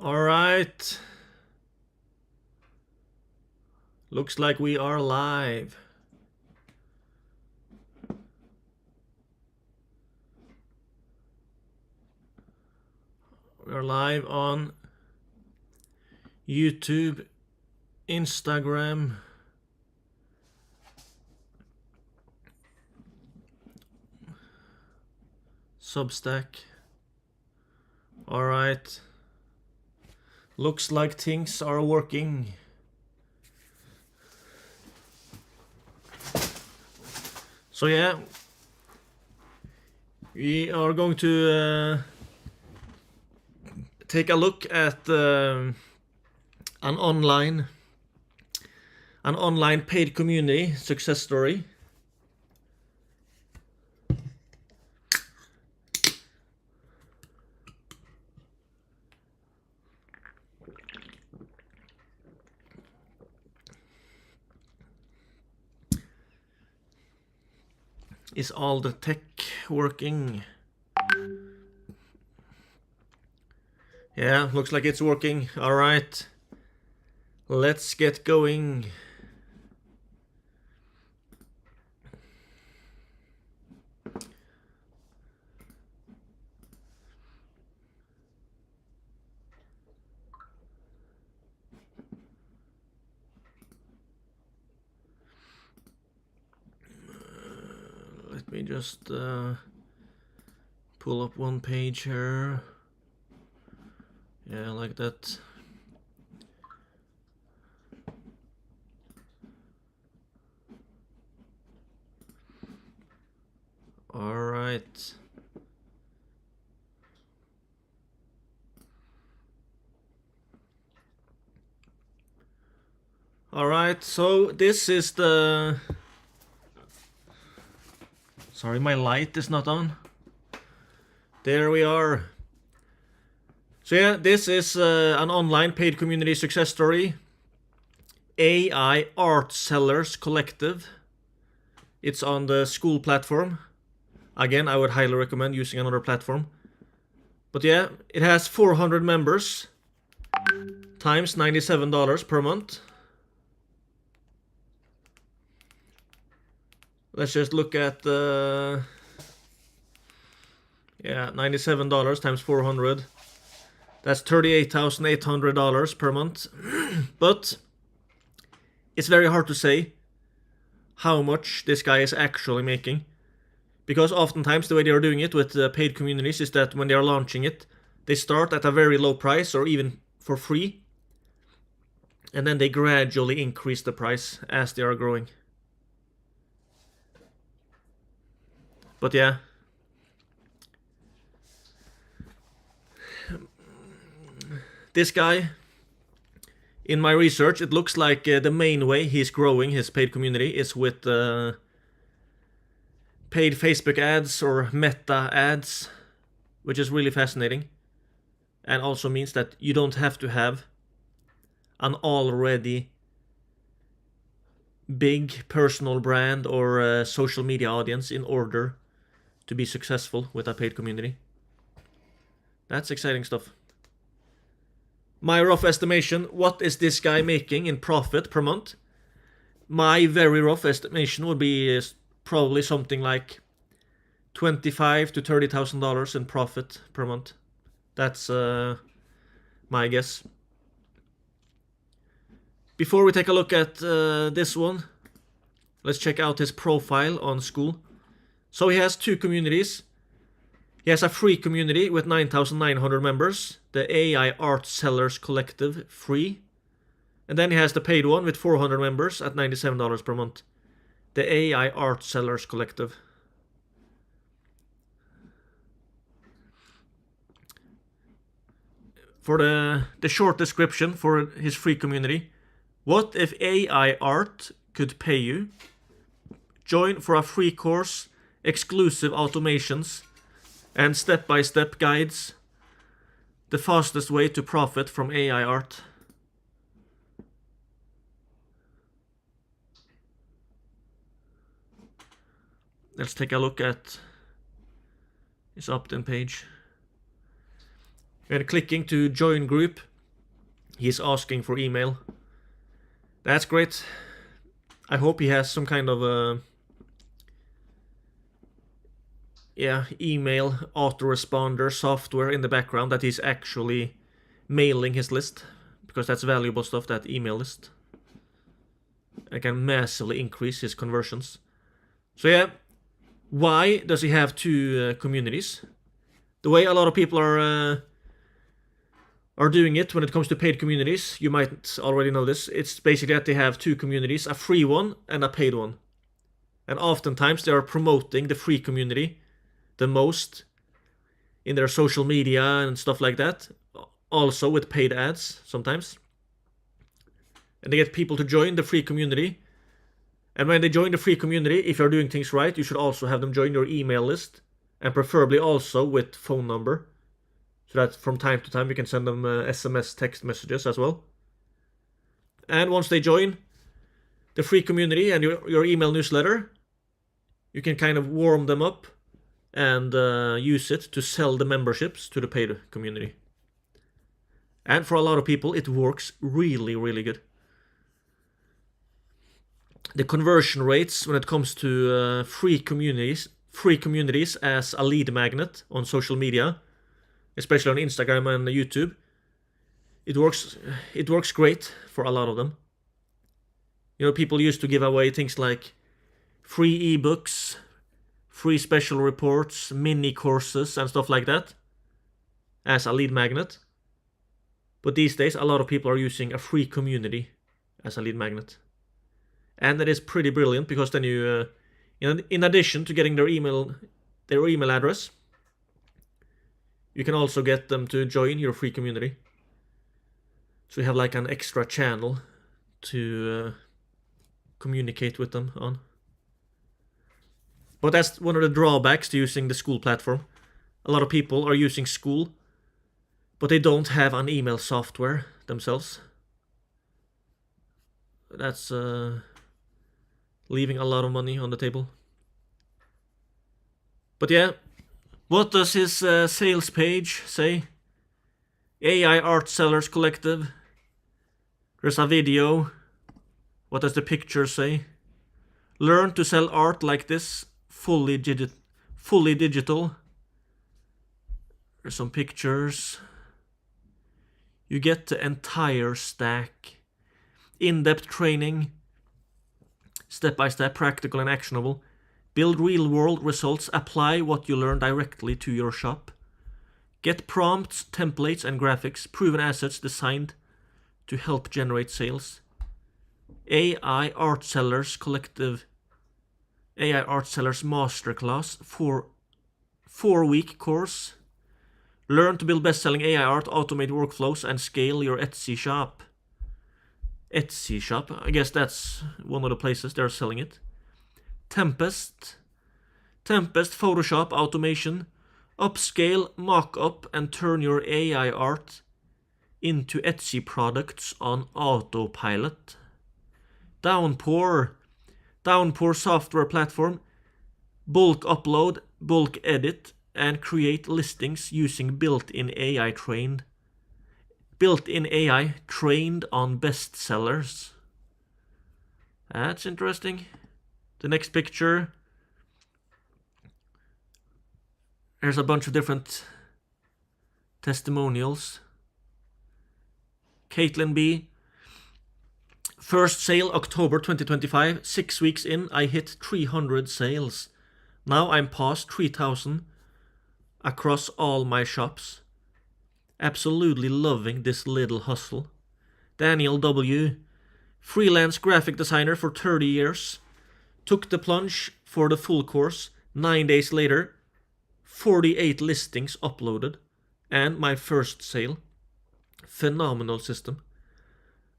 All right. Looks like we are live. We are live on YouTube, Instagram, Substack. All right. Looks like things are working. So yeah, we are going to take a look at an online paid community success story. Is all the tech working? Yeah, looks like it's working. All right, let's get going. Let me just pull up one page here. Yeah, like that. All right. All right, so this is the... Sorry, my light is not on. There we are. So yeah, this is an online paid community success story. AI Art Sellers Collective. It's on the school platform. Again, I would highly recommend using another platform. But yeah, it has 400 members times $97 per month. Let's just look at the... Yeah, $97 times 400. That's $38,800 per month. But it's very hard to say how much this guy is actually making. Because oftentimes the way they are doing it with paid communities is that when they are launching it, they start at a very low price or even for free. And then they gradually increase the price as they are growing. But yeah. This guy, in my research, it looks like the main way he's growing his paid community is with paid Facebook ads or meta ads, which is really fascinating. And also means that you don't have to have an already big personal brand or social media audience in order to be successful with a paid community. That's exciting stuff. My rough estimation, what is this guy making in profit per month? My very rough estimation would be probably something like $25,000 to $30,000 in profit per month. That's my guess. Before we take a look at this one, let's check out his profile on School. So he has two communities. He has a free community with 9,900 members, the AI Art Sellers Collective free. And then he has the paid one with 400 members at $97 per month, the AI Art Sellers Collective. For the short description for his free community: what if AI art could pay you? Join for a free course, exclusive automations, and step-by-step guides. The fastest way to profit from AI art. Let's take a look at his opt-in page. And clicking to join group, He's asking for email. That's great. I hope he has some kind of email autoresponder software in the background that he's actually mailing his list, because that's valuable stuff, that email list. It can massively increase his conversions. So yeah, why does he have two communities? The way a lot of people are doing it when it comes to paid communities, you might already know this, it's basically that they have two communities, a free one and a paid one. And oftentimes they are promoting the free community the most in their social media and stuff like that, also with paid ads sometimes. And they get people to join the free community. And when they join the free community, if you're doing things right, you should also have them join your email list, and preferably also with phone number, so that from time to time you can send them SMS text messages as well. And once they join the free community and your email newsletter, you can kind of warm them up and use it to sell the memberships to the paid community. And for a lot of people, it works really, really good. The conversion rates when it comes to free communities as a lead magnet on social media, especially on Instagram and YouTube, it works great for a lot of them. You know, people used to give away things like free ebooks, free special reports, mini courses and stuff like that as a lead magnet. But these days a lot of people are using a free community as a lead magnet. And that is pretty brilliant, because then you, in addition to getting their email address, you can also get them to join your free community. So you have like an extra channel to communicate with them on. But that's one of the drawbacks to using the School platform. A lot of people are using School, but they don't have an email software themselves. That's leaving a lot of money on the table. But yeah, what does his sales page say? AI Art Sellers Collective. There's a video. What does the picture say? Learn to sell art like this, fully digital. There's some pictures. You get the entire stack. In-depth training. Step-by-step, practical and actionable. Build real-world results. Apply what you learn directly to your shop. Get prompts, templates and graphics. Proven assets designed to help generate sales. AI Art Sellers Collective. AI Art Sellers Masterclass. 4-week course. Learn to build best-selling AI art, automate workflows, and scale your Etsy shop. Etsy shop, I guess that's one of the places they're selling it. Tempest Photoshop automation. Upscale, mock-up, and turn your AI art into Etsy products on autopilot. Downpour software platform. Bulk upload, bulk edit, and create listings using built-in AI trained on bestsellers. That's interesting. The next picture. There's a bunch of different testimonials. Caitlin B. First sale October 2025. 6 weeks in, I hit 300 sales. Now I'm past 3,000 across all my shops. Absolutely loving this little hustle. Daniel W. Freelance graphic designer for 30 years. Took the plunge for the full course. 9 days later, 48 listings uploaded. And my first sale. Phenomenal system.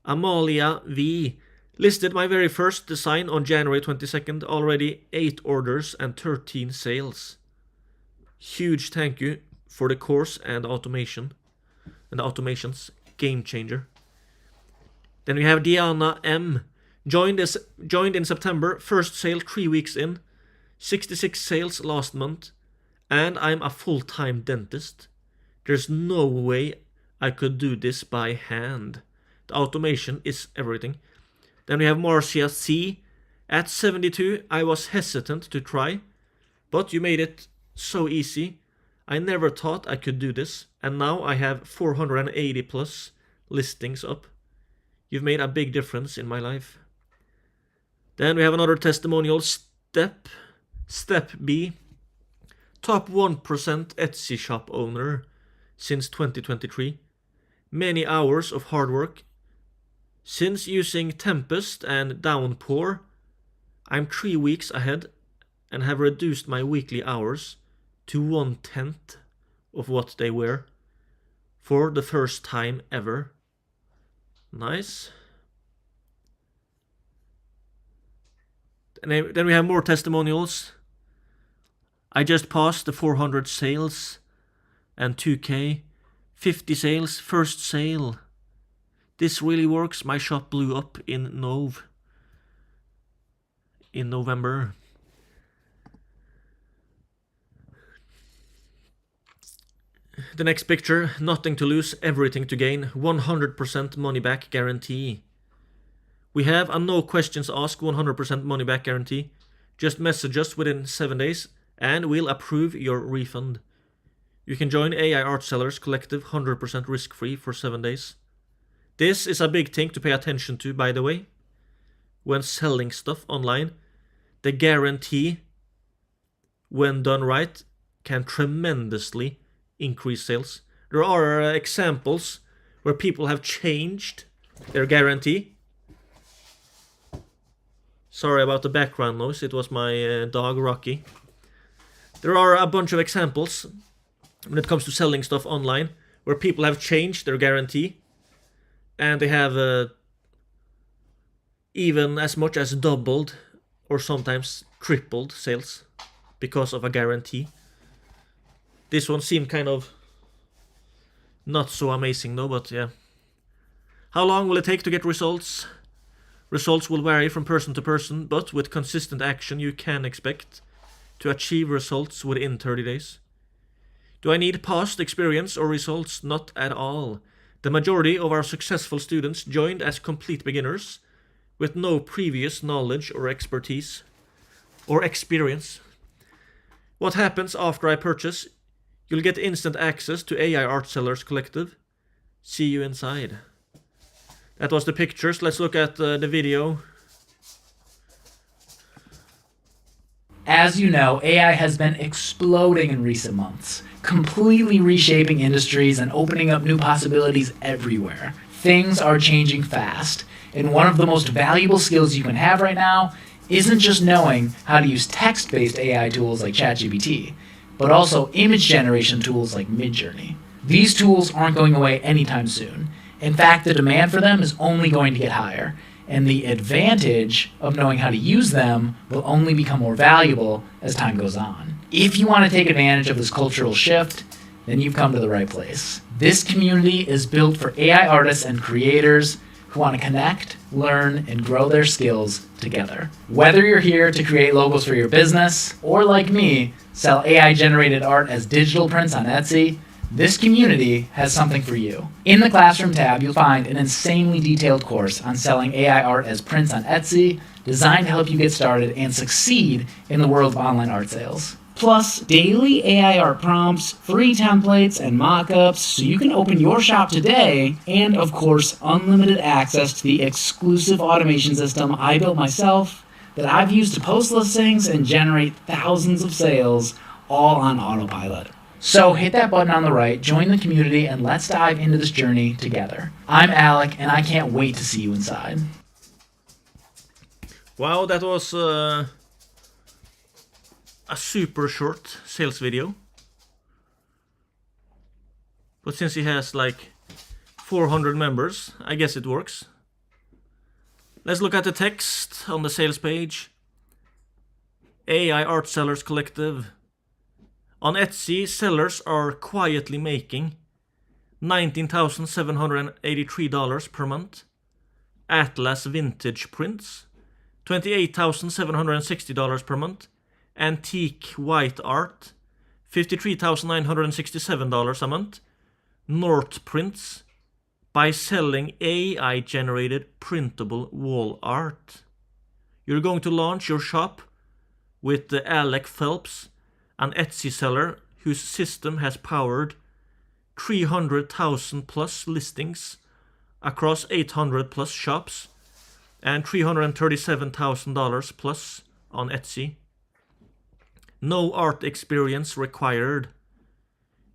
Amalia V. Listed my very first design on January 22nd. Already 8 orders and 13 sales. Huge thank you for the course and automation. And the automations. Game changer. Then we have Diana M. Joined in September. First sale 3 weeks in. 66 sales last month. And I'm a full-time dentist. There's no way I could do this by hand. The automation is everything. Then we have Marcia C. At 72, I was hesitant to try, but you made it so easy. I never thought I could do this, and now I have 480 plus listings up. You've made a big difference in my life. Then we have another testimonial, Step B. Top 1% Etsy shop owner since 2023. Many hours of hard work. Since using Tempest and Downpour, I'm 3 weeks ahead and have reduced my weekly hours to 1/10 of what they were for the first time ever. Nice. And then we have more testimonials. I just passed the 400 sales and 2K, 50 sales, first sale. This really works. My shop blew up in November. The next picture, nothing to lose, everything to gain, 100% money back guarantee. We have a no questions asked 100% money back guarantee. Just message us within 7 days and we'll approve your refund. You can join AI Art Sellers Collective 100% risk free for 7 days. This is a big thing to pay attention to, by the way. When selling stuff online, the guarantee, when done right, can tremendously increase sales. There are examples where people have changed their guarantee. Sorry about the background noise, it was my dog Rocky. There are a bunch of examples when it comes to selling stuff online where people have changed their guarantee and they have even as much as doubled or sometimes tripled sales because of a guarantee. This one seemed kind of not so amazing though, but yeah. How long will it take to get results? Results will vary from person to person, but with consistent action you can expect to achieve results within 30 days. Do I need past experience or results? Not at all. The majority of our successful students joined as complete beginners with no previous knowledge or expertise or experience. What happens after I purchase? You'll get instant access to AI Art Sellers Collective. See you inside. That was the pictures. Let's look at the video. As you know, AI has been exploding in recent months, completely reshaping industries and opening up new possibilities everywhere. Things are changing fast, and one of the most valuable skills you can have right now isn't just knowing how to use text-based AI tools like ChatGPT, but also image generation tools like Midjourney. These tools aren't going away anytime soon. In fact, the demand for them is only going to get higher, and the advantage of knowing how to use them will only become more valuable as time goes on. If you want to take advantage of this cultural shift, then you've come to the right place. This community is built for AI artists and creators who want to connect, learn, and grow their skills together. Whether you're here to create logos for your business, or like me, sell AI-generated art as digital prints on Etsy, this community has something for you. In the Classroom tab, you'll find an insanely detailed course on selling AI art as prints on Etsy, designed to help you get started and succeed in the world of online art sales. Plus, daily AI art prompts, free templates, and mock-ups so you can open your shop today, and of course, unlimited access to the exclusive automation system I built myself that I've used to post listings and generate thousands of sales, all on autopilot. So hit that button on the right, join the community, and let's dive into this journey together. I'm Alec, and I can't wait to see you inside. Wow, that was a super short sales video. But since he has like 400 members, I guess it works. Let's look at the text on the sales page. AI Art Sellers Collective. On Etsy, sellers are quietly making $19,783 per month. Atlas vintage prints, $28,760 per month. Antique white art, $53,967 a month. North prints, by selling AI-generated printable wall art. You're going to launch your shop with the Alec Phelps, an Etsy seller whose system has powered 300,000 plus listings across 800 plus shops and $337,000 plus on Etsy. No art experience required.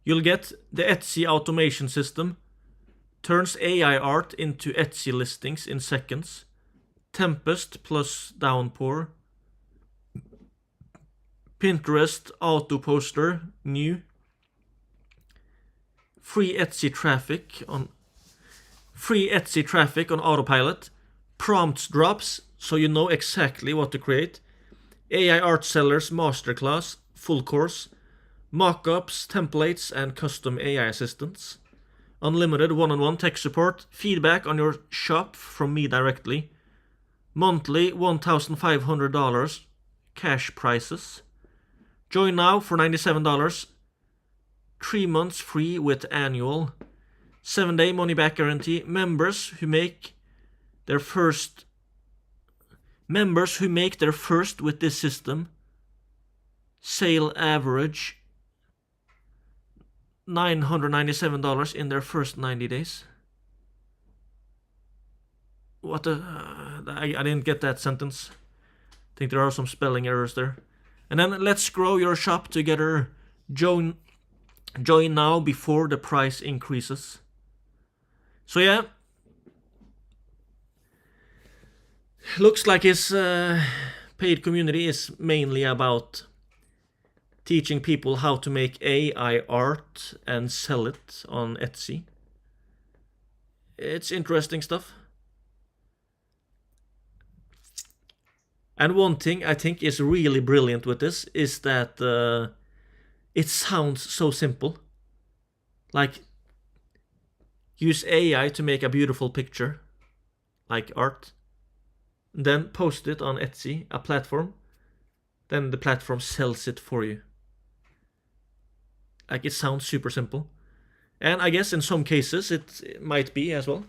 You'll get the Etsy automation system, turns AI art into Etsy listings in seconds. Tempest plus Downpour. Pinterest auto poster new. Free Etsy traffic on autopilot. Prompts drops so you know exactly what to create. AI art sellers masterclass, full course. Mockups, templates and custom AI assistants. Unlimited one-on-one tech support. Feedback on your shop from me directly. Monthly $1,500 cash prices. Join now for $97. 3 months free with annual. 7-day money-back guarantee. Members who make their first with this system, sale average $997 in their first 90 days. What the... I didn't get that sentence. I think there are some spelling errors there. And then let's grow your shop together. Join now before the price increases. So yeah. Looks like his paid community is mainly about teaching people how to make AI art and sell it on Etsy. It's interesting stuff. And one thing I think is really brilliant with this is that it sounds so simple. Like, use AI to make a beautiful picture, like art, then post it on Etsy, a platform, then the platform sells it for you. Like, it sounds super simple. And I guess in some cases it might be as well.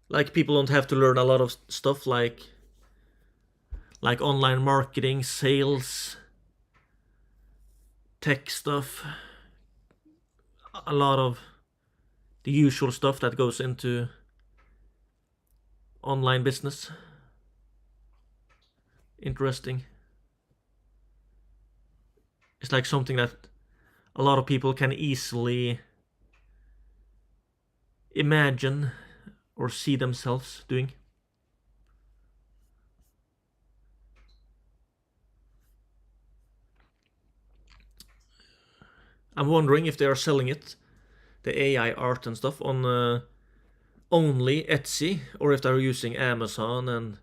Like, people don't have to learn a lot of stuff like online marketing, sales, tech stuff, a lot of the usual stuff that goes into online business. Interesting. It's like something that a lot of people can easily imagine or see themselves doing. I'm wondering if they are selling it, the AI art and stuff, on only Etsy, or if they're using Amazon and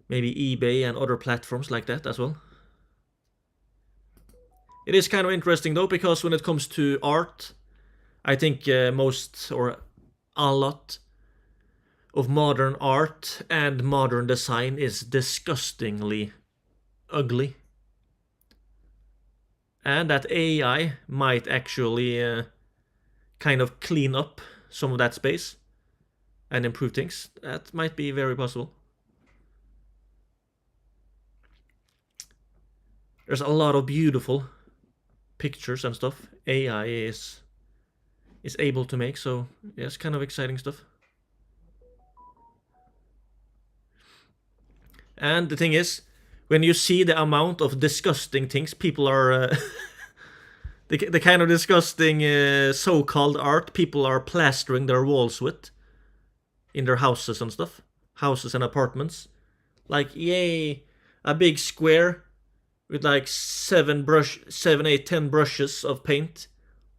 maybe eBay and other platforms like that as well. It is kind of interesting though, because when it comes to art, I think most or a lot of modern art and modern design is disgustingly ugly. And that AI might actually kind of clean up some of that space and improve things. That might be very possible. There's a lot of beautiful pictures and stuff AI is able to make, so yeah, it's kind of exciting stuff. And the thing is, when you see the amount of disgusting things people are the kind of disgusting so-called art people are plastering their walls with in their houses and stuff, houses and apartments, like, yay, a big square with like 7, 8, 10 brushes of paint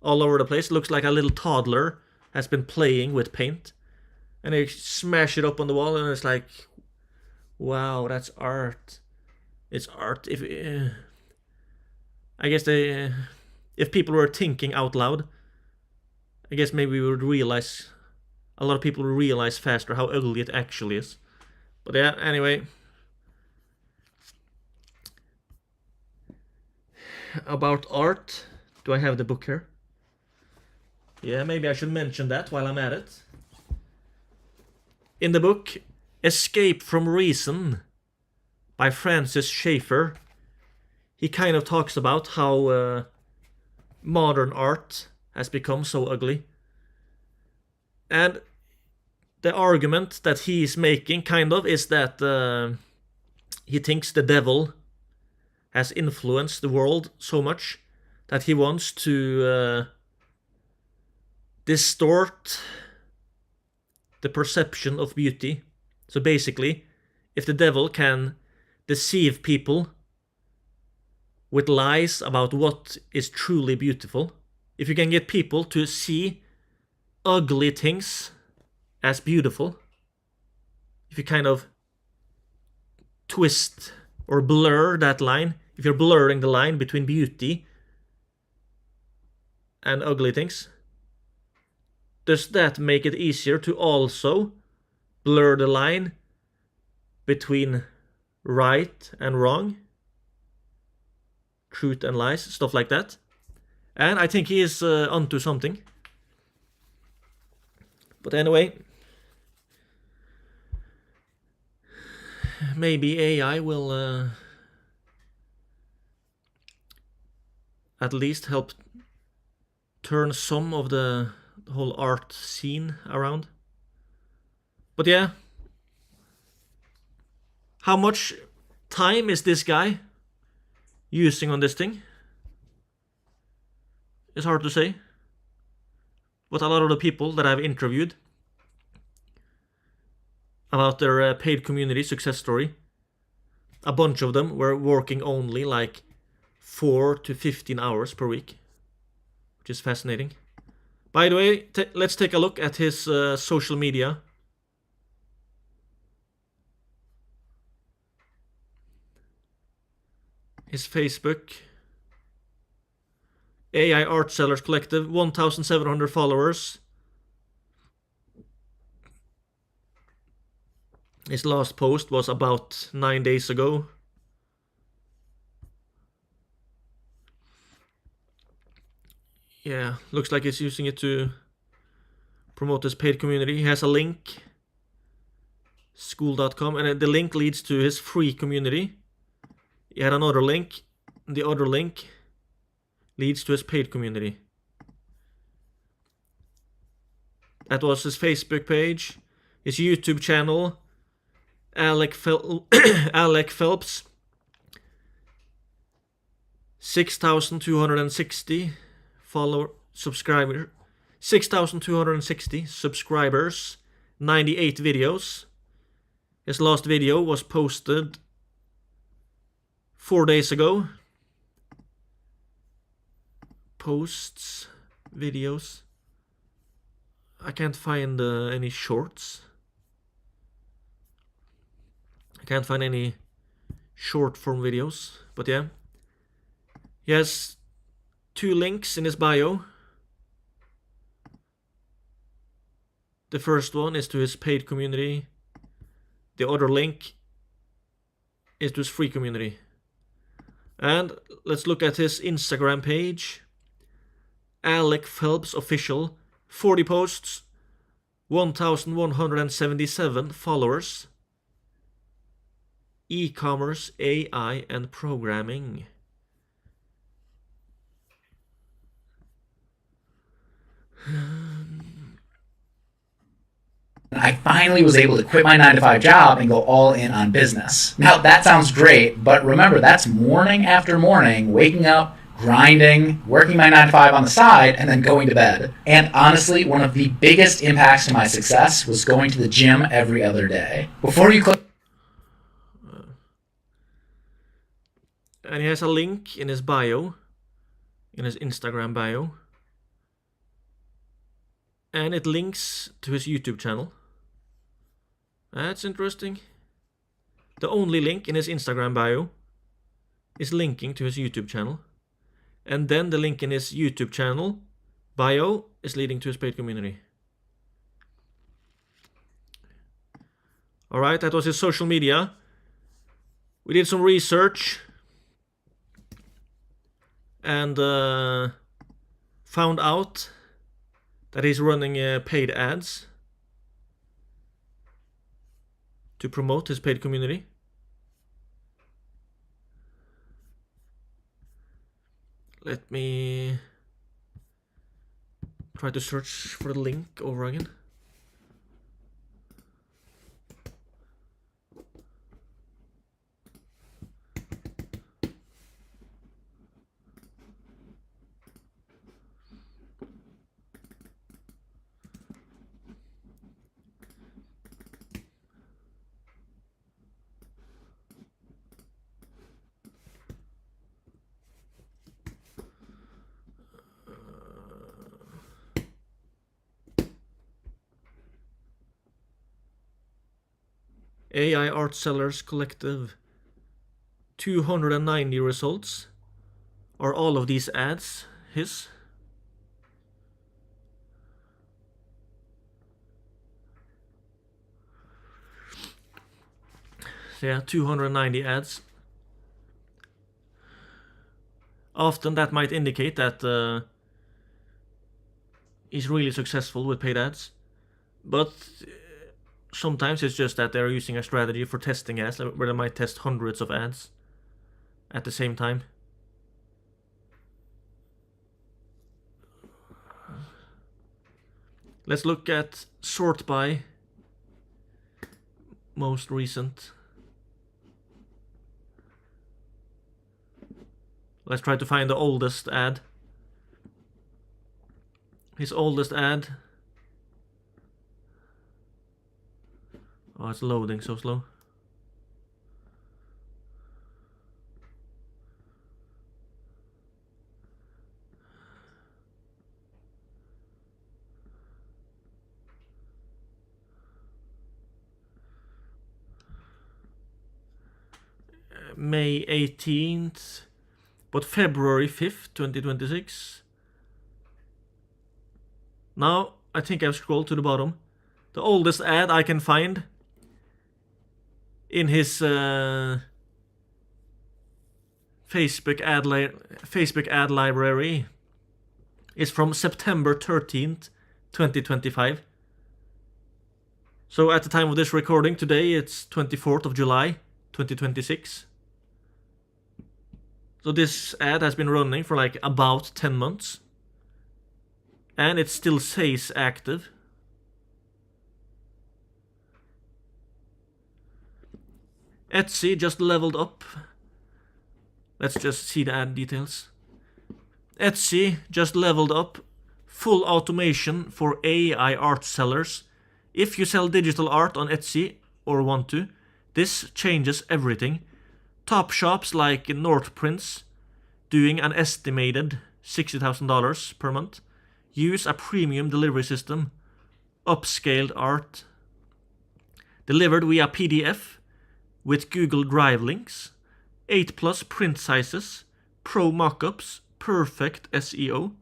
all over the place. Looks like a little toddler has been playing with paint, and they smash it up on the wall, and it's like, wow, that's art. It's art. If I guess they, if people were thinking out loud, I guess maybe we would realize, a lot of people would realize faster how ugly it actually is. But yeah, anyway. About art, do I have the book here? Yeah, maybe I should mention that while I'm at it. In the book Escape from Reason by Francis Schaeffer, he kind of talks about how modern art has become so ugly. And the argument that he is making, kind of, is that he thinks the devil has influenced the world so much that he wants to distort the perception of beauty. So basically, if the devil can deceive people with lies about what is truly beautiful, if you can get people to see ugly things as beautiful, if you kind of twist or blur that line, if you're blurring the line between beauty and ugly things, does that make it easier to also blur the line between right and wrong, truth and lies, stuff like that? And I think he is onto something. But anyway, maybe AI will at least help turn some of the whole art scene around. But yeah, how much time is this guy using on this thing? It's hard to say. But a lot of the people that I've interviewed about their paid community success story, a bunch of them were working only like 4 to 15 hours per week, which is fascinating. By the way, let's take a look at his social media. His Facebook. AI Art Sellers Collective, 1,700 followers. His last post was about 9 days ago. Yeah, looks like he's using it to promote his paid community. He has a link, school.com, and the link leads to his free community. He had another link. The other link leads to his paid community. That was his Facebook page, his YouTube channel, Alec Phelps, 6,260 subscribers, 6,260 subscribers, 98 videos. His last video was posted 4 days ago. Posts, videos. I can't find any shorts. I can't find any short form videos, but yeah. He has 2 links in his bio. The first one is to his paid community. The other link is to his free community. And let's look at his Instagram page. Alec Phelps Official. 40 posts. 1,177 followers. E-commerce, AI, and programming. I finally was able to quit my 9-to-5 job and go all in on business. Now, that sounds great, but remember, that's morning after morning, waking up, grinding, working my 9-to-5 on the side, and then going to bed. And honestly, one of the biggest impacts to my success was going to the gym every other day. Before you click... And he has a link in his bio, in his Instagram bio. And it links to his YouTube channel. That's interesting. The only link in his Instagram bio is linking to his YouTube channel. And then the link in his YouTube channel bio is leading to his paid community. Alright, that was his social media. We did some research and found out that he's running paid ads to promote his paid community. Let me try to search for the link over again. AI Art Sellers Collective. 290 results. Are all of these ads his? So yeah, 290 ads. Often that might indicate that he's really successful with paid ads. But sometimes it's just that they're using a strategy for testing ads where they might test hundreds of ads at the same time. Let's look at sort by most recent. Let's try to find the oldest ad. His oldest ad. Oh, it's loading so slow. May 18th, but February 5th, 2026. Now, I think I've scrolled to the bottom. The oldest ad I can find in his Facebook ad library is from September 13th, 2025. So at the time of this recording today, it's 24th of July, 2026. So this ad has been running for like about 10 months. And it still says active. Etsy just leveled up. Let's just see the ad details. Etsy just leveled up full automation for AI art sellers. If you sell digital art on Etsy or want to, this changes everything. Top shops like North Prince, doing an estimated $60,000 per month, use a premium delivery system, upscaled art, delivered via PDF with Google Drive links, 8+ print sizes, pro mockups, perfect SEO.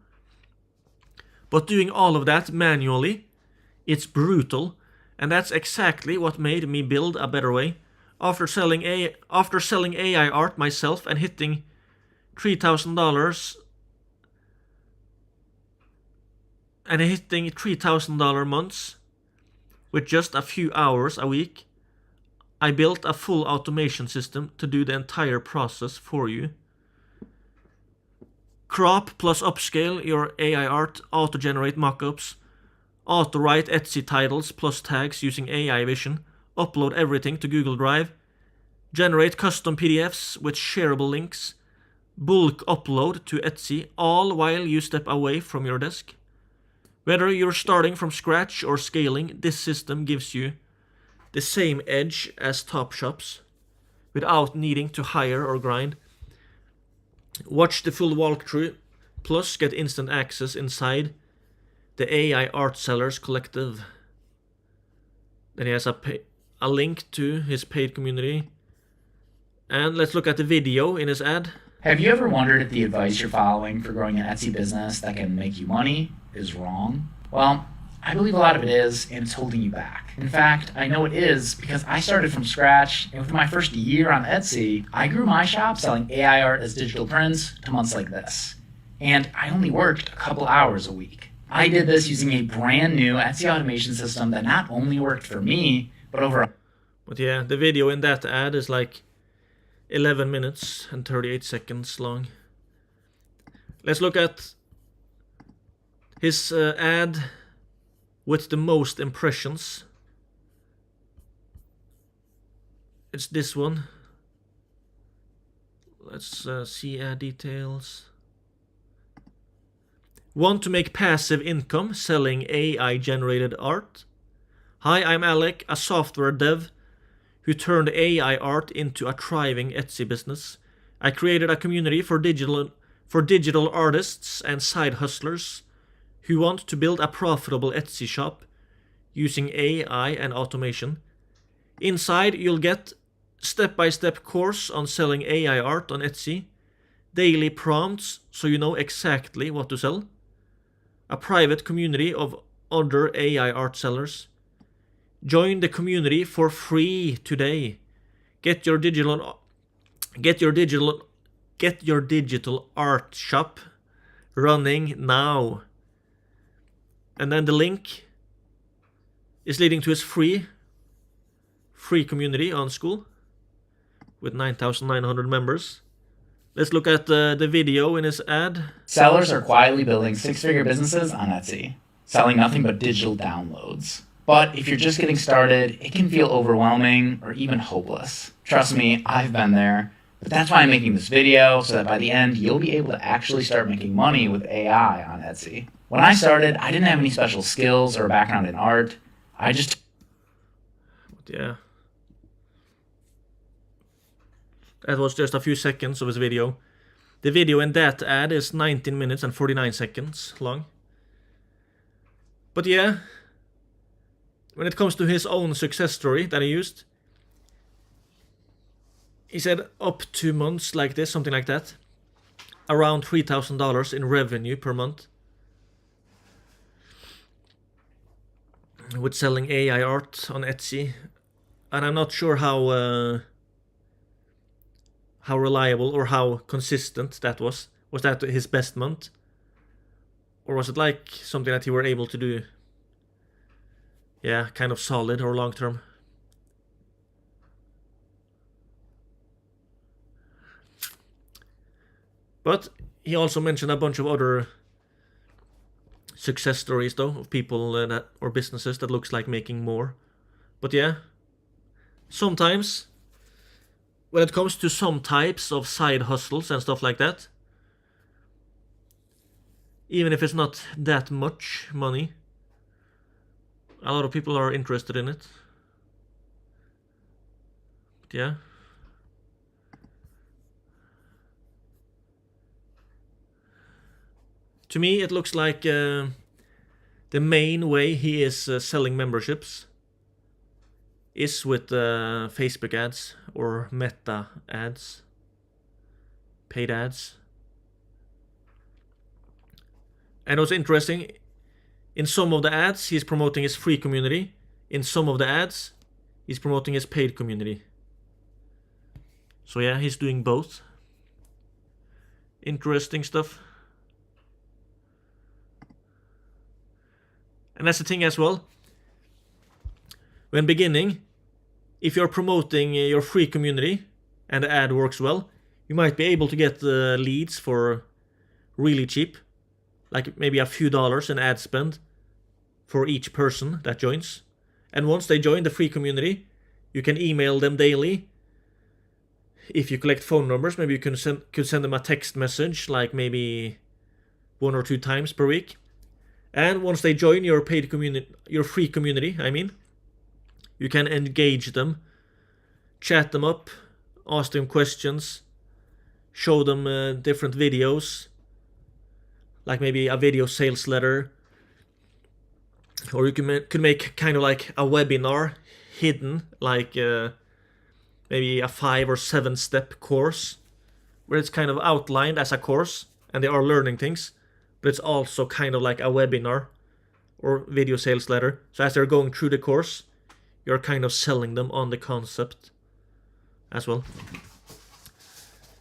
But doing all of that manually, it's brutal, and that's exactly what made me build a better way. After selling AI art myself and hitting $3,000 and hitting $3,000 months with just a few hours a week, I built a full automation system to do the entire process for you. Crop plus upscale your AI art, auto-generate mockups, auto-write Etsy titles plus tags using AI vision, upload everything to Google Drive, generate custom PDFs with shareable links, bulk upload to Etsy, all while you step away from your desk. Whether you're starting from scratch or scaling, this system gives you the same edge as top shops without needing to hire or grind. Watch the full walkthrough, plus get instant access inside the AI Art Sellers Collective. Then he has a link to his paid community. And let's look at the video in his ad. Have you ever wondered if the advice you're following for growing an Etsy business that can make you money is wrong? Well, I believe a lot of it is, and it's holding you back. In fact, I know it is because I started from scratch, and within my first year on Etsy, I grew my shop selling AI art as digital prints to months like this. And I only worked a couple hours a week. I did this using a brand new Etsy automation system that not only worked for me, but over. But yeah, the video in that ad is like 11 minutes and 38 seconds long. Let's look at his ad with the most impressions. It's this one. Let's see ad details. Want to make passive income selling AI generated art? Hi, I'm Alec, a software dev who turned AI art into a thriving Etsy business. I created a community for digital artists and side hustlers who want to build a profitable Etsy shop using AI and automation. Inside, you'll get step-by-step course on selling AI art on Etsy, daily prompts so you know exactly what to sell, a private community of other AI art sellers. Join the community for free today. Get your digital art shop running now. And then the link is leading to his free community on School with 9,900 members. Let's look at the video in his ad. Sellers are quietly building six-figure businesses on Etsy, selling nothing but digital downloads. But if you're just getting started, it can feel overwhelming or even hopeless. Trust me, I've been there. But that's why I'm making this video, so that by the end, you'll be able to actually start making money with AI on Etsy. When I started, I didn't have any special skills or a background in art. Yeah. That was just a few seconds of his video. The video in that ad is 19 minutes and 49 seconds long. But yeah, when it comes to his own success story that he used, he said up to months like this, something like that, around $3,000 in revenue per month with selling AI art on Etsy. And I'm not sure how reliable or how consistent that was. Was that his best month? Or was it like something that he were able to do, yeah, kind of solid or long term? But he also mentioned a bunch of other success stories, though, of people or businesses that looks like making more. But yeah, sometimes when it comes to some types of side hustles and stuff like that, even if it's not that much money, a lot of people are interested in it. But yeah. To me, it looks like the main way he is selling memberships is with Facebook ads or Meta ads, paid ads. And what's interesting, in some of the ads, he's promoting his free community. In some of the ads, he's promoting his paid community. So yeah, he's doing both. Interesting stuff. And that's the thing as well. When beginning, if you're promoting your free community and the ad works well, you might be able to get leads for really cheap, like maybe a few dollars in ad spend for each person that joins. And once they join the free community, you can email them daily. If you collect phone numbers, maybe you could send them a text message, like maybe 1 or 2 times per week. And once they join your paid community, your free community, you can engage them, chat them up, ask them questions, show them different videos, like maybe a video sales letter, or you could make kind of like a webinar hidden, like maybe a 5 or 7 step course, where it's kind of outlined as a course, and they are learning things. But it's also kind of like a webinar or video sales letter. So as they're going through the course, you're kind of selling them on the concept as well.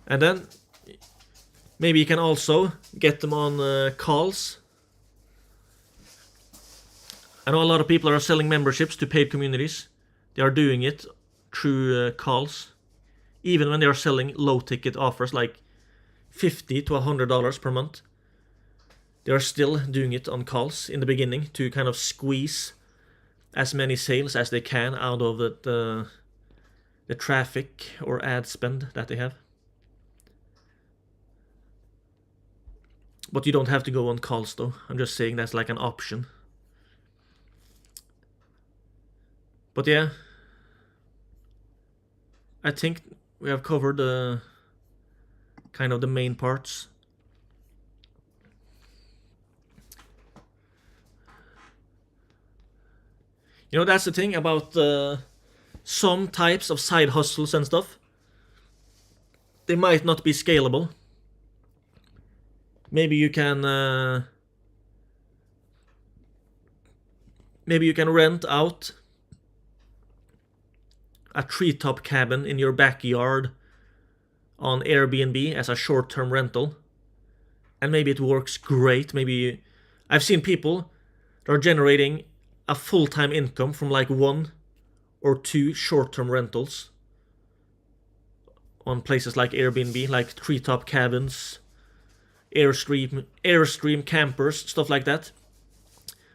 And then maybe you can also get them on calls I know a lot of people are selling memberships to paid communities. They are doing it through calls, even when they are selling low ticket offers like $50 to $100 per month. They are still doing it on calls in the beginning to kind of squeeze as many sales as they can out of the traffic or ad spend that they have. But you don't have to go on calls though. I'm just saying that's like an option. But yeah, I think we have covered kind of the main parts. You know, that's the thing about some types of side hustles and stuff. They might not be scalable. Maybe you can rent out a treetop cabin in your backyard on Airbnb as a short-term rental, and maybe it works great. I've seen people that are generating a full-time income from like 1 or 2 short-term rentals on places like Airbnb, like treetop cabins, Airstream campers, stuff like that.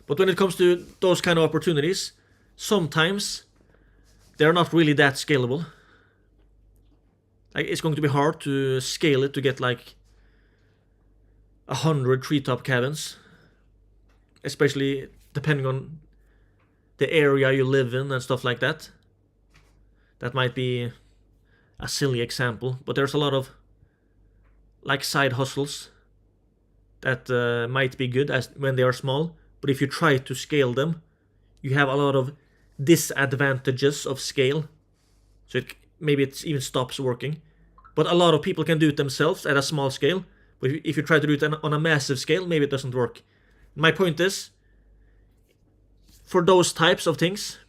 But when it comes to those kind of opportunities, sometimes they're not really that scalable. Like, it's going to be hard to scale it to get like 100 treetop cabins, especially depending on the area you live in and stuff like that. That might be a silly example, but there's a lot of like side hustles that might be good as when they are small, but if you try to scale them, you have a lot of disadvantages of scale, so maybe it even stops working. But a lot of people can do it themselves at a small scale, but if you try to do it on a massive scale, maybe it doesn't work. My point is, for those types of things,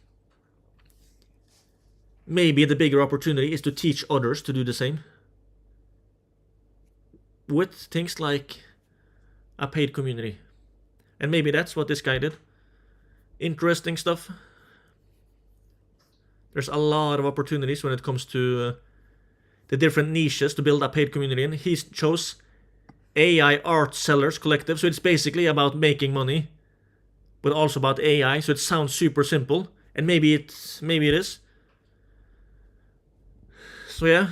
maybe the bigger opportunity is to teach others to do the same with things like a paid community. And maybe that's what this guy did. Interesting stuff. There's a lot of opportunities when it comes to the different niches to build a paid community in. He chose AI Art Sellers Collective, so it's basically about making money, but also about AI, so it sounds super simple, and maybe it is. So yeah,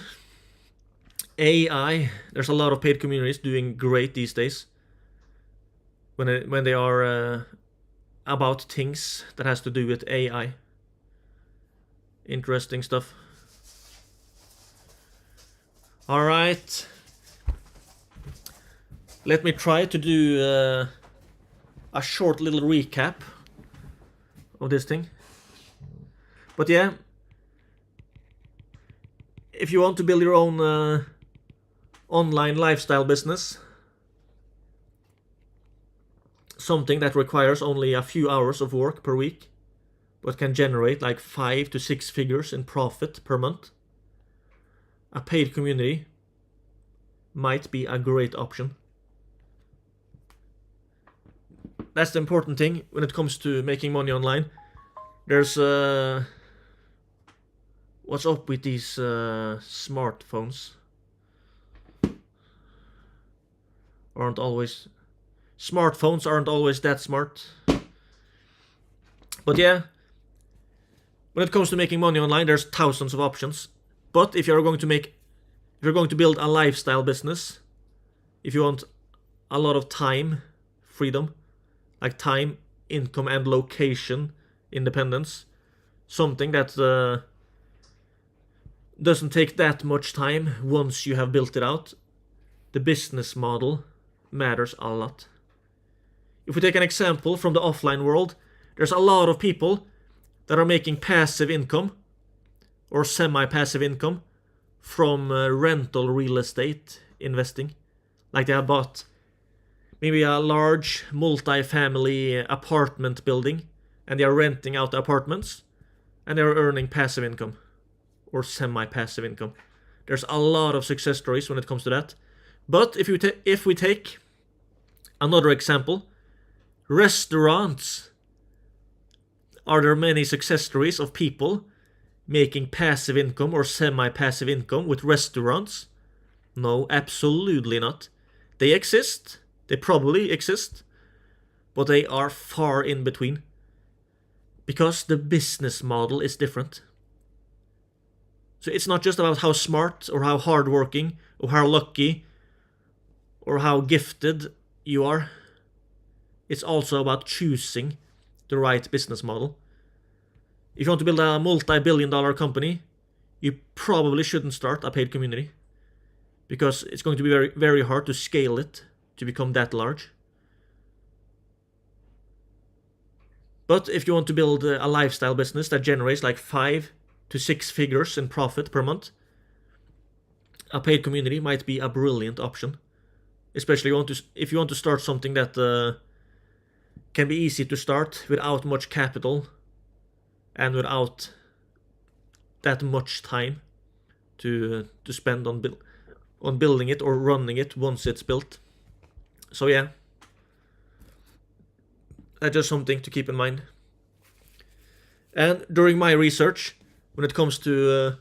AI, there's a lot of paid communities doing great these days when they are about things that has to do with AI. Interesting stuff. All right, let me try to do a short little recap of this thing. But yeah, if you want to build your own online lifestyle business, something that requires only a few hours of work per week, but can generate like 5 to 6 figures in profit per month, a paid community might be a great option. That's the important thing when it comes to making money online. There's what's up with these smartphones? Smartphones aren't always that smart. But yeah, when it comes to making money online, there's thousands of options. But if you're going to build a lifestyle business, if you want a lot of time freedom, like time, income, and location independence, something that doesn't take that much time once you have built it out, the business model matters a lot. If we take an example from the offline world, there's a lot of people that are making passive income or semi-passive income from rental real estate investing. Like they have bought maybe a large multi-family apartment building and they are renting out the apartments and they are earning passive income or semi-passive income. There's a lot of success stories when it comes to that. But if we take another example, restaurants are there many success stories of people making passive income or semi-passive income with restaurants? No, absolutely not. They exist, they probably exist, but they are far in between. Because the business model is different. So it's not just about how smart or how hardworking or how lucky or how gifted you are. It's also about choosing the right business model. If you want to build a multi-billion-dollar company, you probably shouldn't start a paid community, because it's going to be very, very hard to scale it to become that large. But if you want to build a lifestyle business that generates like 5 to 6 figures in profit per month, a paid community might be a brilliant option. Especially if you want to start something that can be easy to start without much capital and without that much time to spend on building it or running it once it's built. So yeah, that's just something to keep in mind. And during my research, when it comes to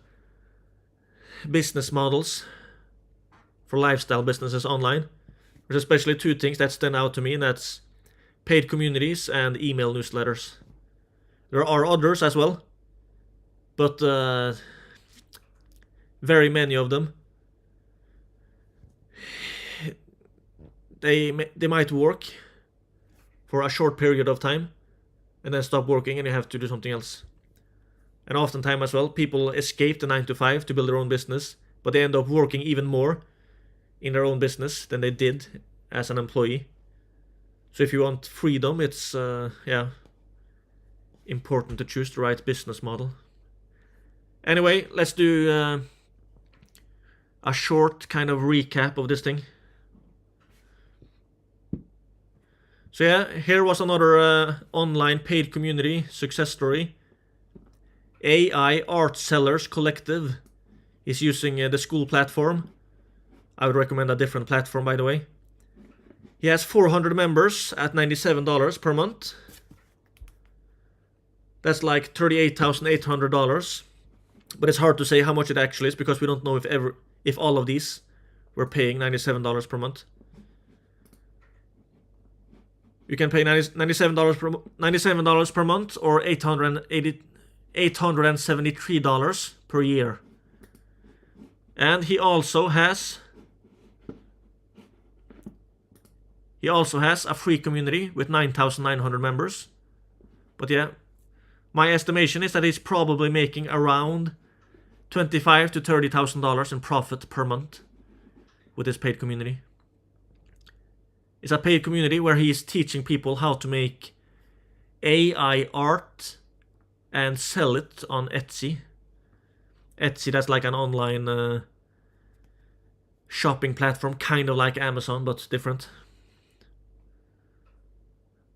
business models for lifestyle businesses online, there's especially 2 things that stand out to me, and that's paid communities and email newsletters. There are others as well, but very many of them, they might work for a short period of time and then stop working and you have to do something else. And oftentimes as well, people escape the 9 to 5 to build their own business, but they end up working even more in their own business than they did as an employee. So if you want freedom, it's important to choose the right business model. Anyway, let's do a short kind of recap of this thing. So yeah, here was another online paid community success story. AI Art Sellers Collective is using the school platform. I would recommend a different platform, by the way. He has 400 members at $97 per month. That's like $38,800. But it's hard to say how much it actually is, because we don't know if all of these were paying $97 per month. You can pay $97 per month or $873 per year. And he also has a free community with 9,900 members. But yeah, my estimation is that he's probably making around $25,000 to $30,000 in profit per month with his paid community. It's a paid community where he is teaching people how to make AI art and sell it on Etsy. Etsy, that's like an online shopping platform, kind of like Amazon, but different.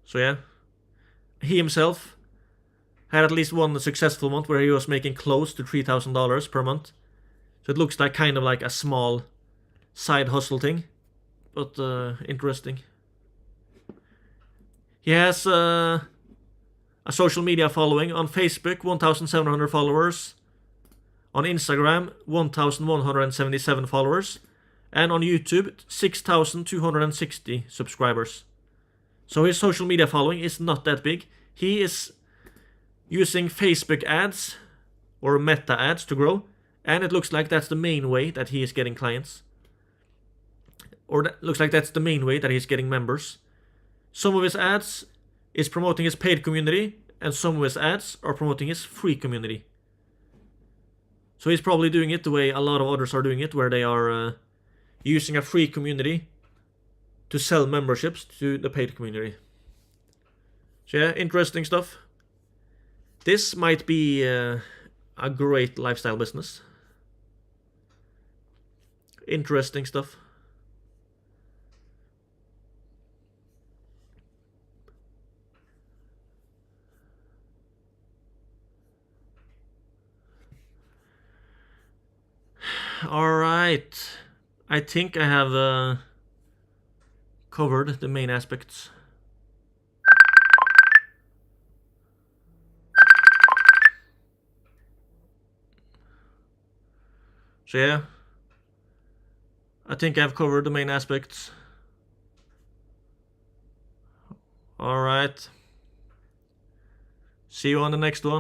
So yeah, he himself had at least one successful month where he was making close to $3,000 per month. So it looks like kind of like a small side hustle thing, but interesting. He has a social media following on Facebook, 1,700 followers. On Instagram, 1,177 followers. And on YouTube, 6,260 subscribers. So his social media following is not that big. He is using Facebook ads or Meta ads to grow. And it looks like that's the main way that he is getting clients. Or that looks like that's the main way that he's getting members. Some of his ads is promoting his paid community, and some of his ads are promoting his free community. So he's probably doing it the way a lot of others are doing it, where they are using a free community to sell memberships to the paid community. So yeah, interesting stuff. This might be a great lifestyle business. Interesting stuff. Alright, I think I have covered the main aspects. So yeah, I think I've covered the main aspects. Alright. See you on the next one.